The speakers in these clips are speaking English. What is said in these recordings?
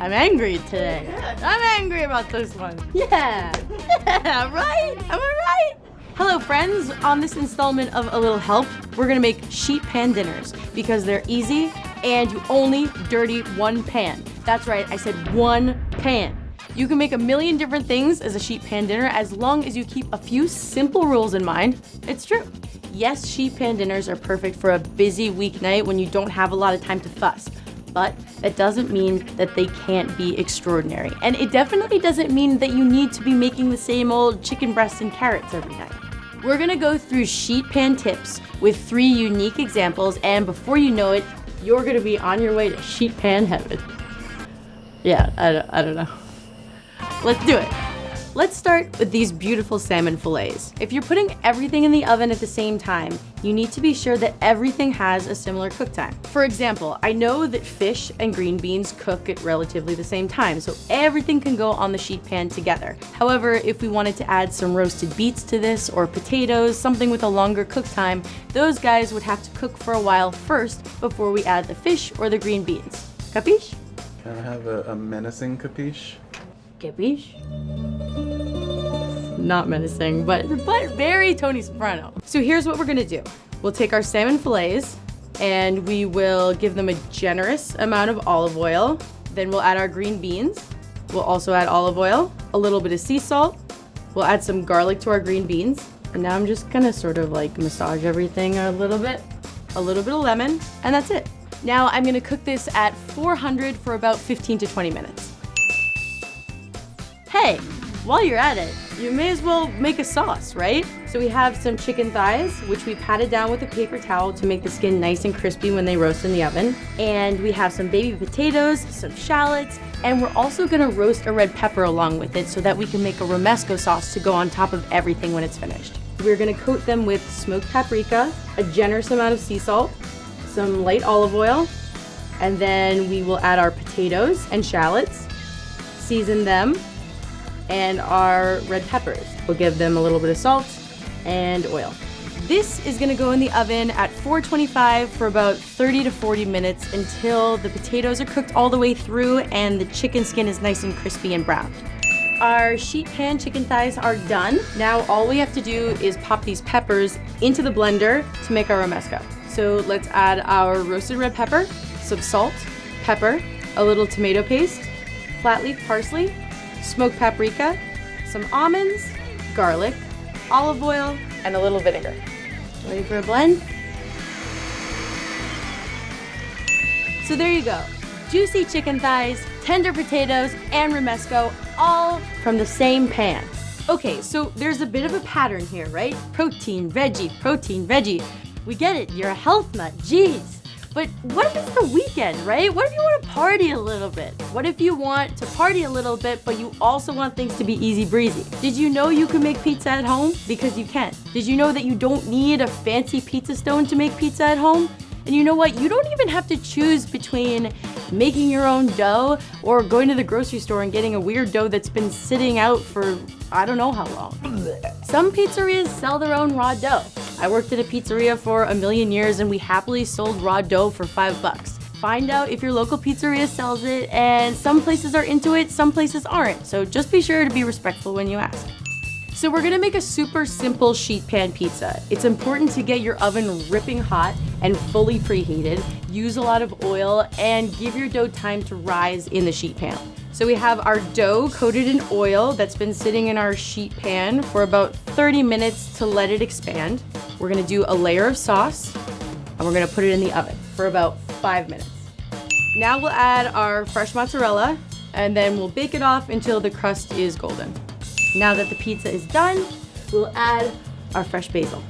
I'm angry today. I'm angry about this one. Yeah, right? Am I right? Hello friends, on this installment of A Little Help, we're gonna make sheet pan dinners because they're easy and you only dirty one pan. That's right, I said one pan. You can make a million different things as a sheet pan dinner as long as you keep a few simple rules in mind. It's true. Yes, sheet pan dinners are perfect for a busy weeknight when you don't have a lot of time to fuss. But that doesn't mean that they can't be extraordinary. And it definitely doesn't mean that you need to be making the same old chicken breasts and carrots every night. We're gonna go through sheet pan tips with 3 unique examples, and before you know it, you're gonna be on your way to sheet pan heaven. Yeah, I don't know. Let's do it. Let's start with these beautiful salmon fillets. If you're putting everything in the oven at the same time, you need to be sure that everything has a similar cook time. For example, I know that fish and green beans cook at relatively the same time, so everything can go on the sheet pan together. However, if we wanted to add some roasted beets to this or potatoes, something with a longer cook time, those guys would have to cook for a while first before we add the fish or the green beans. Capiche? Can I have a menacing capiche? Capiche? Not menacing, but very Tony Soprano. So here's what we're gonna do. We'll take our salmon fillets and we will give them a generous amount of olive oil. Then we'll add our green beans. We'll also add olive oil, a little bit of sea salt. We'll add some garlic to our green beans. And now I'm just gonna sort of like massage everything a little bit of lemon, and that's it. Now I'm gonna cook this at 400 for about 15 to 20 minutes. Hey, while you're at it, you may as well make a sauce, right? So we have some chicken thighs, which we patted down with a paper towel to make the skin nice and crispy when they roast in the oven. And we have some baby potatoes, some shallots, and we're also gonna roast a red pepper along with it so that we can make a romesco sauce to go on top of everything when it's finished. We're gonna coat them with smoked paprika, a generous amount of sea salt, some light olive oil, and then we will add our potatoes and shallots, season them, and our red peppers. We'll give them a little bit of salt and oil. This is gonna go in the oven at 425 for about 30 to 40 minutes until the potatoes are cooked all the way through and the chicken skin is nice and crispy and brown. Our sheet pan chicken thighs are done. Now all we have to do is pop these peppers into the blender to make our romesco. So let's add our roasted red pepper, some salt, pepper, a little tomato paste, flat leaf parsley, smoked paprika, some almonds, garlic, olive oil, and a little vinegar. Ready for a blend? So there you go. Juicy chicken thighs, tender potatoes, and romesco, all from the same pan. Okay, so there's a bit of a pattern here, right? Protein, veggie. We get it, you're a health nut, jeez. But what if it's the weekend, right? What if you want to party a little bit? What if you want to party a little bit, but you also want things to be easy breezy? Did you know you can make pizza at home? Because you can. Did you know that you don't need a fancy pizza stone to make pizza at home? And you know what? You don't even have to choose between making your own dough or going to the grocery store and getting a weird dough that's been sitting out for I don't know how long. Some pizzerias sell their own raw dough. I worked at a pizzeria for a million years and we happily sold raw dough for $5. Find out if your local pizzeria sells it, and some places are into it, some places aren't. So just be sure to be respectful when you ask. So we're gonna make a super simple sheet pan pizza. It's important to get your oven ripping hot and fully preheated, use a lot of oil, and give your dough time to rise in the sheet pan. So we have our dough coated in oil that's been sitting in our sheet pan for about 30 minutes to let it expand. We're gonna do a layer of sauce, and we're gonna put it in the oven for about 5 minutes. Now we'll add our fresh mozzarella, and then we'll bake it off until the crust is golden. Now that the pizza is done, we'll add our fresh basil.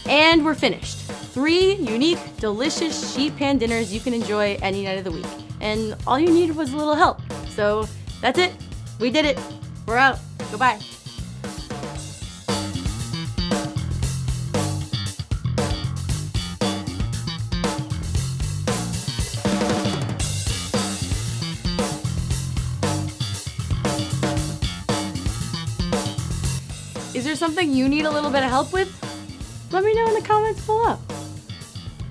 And we're finished. 3 unique, delicious sheet pan dinners you can enjoy any night of the week. And all you needed was a little help. So that's it. We did it. We're out. Goodbye. Is there something you need a little bit of help with? Let me know in the comments below.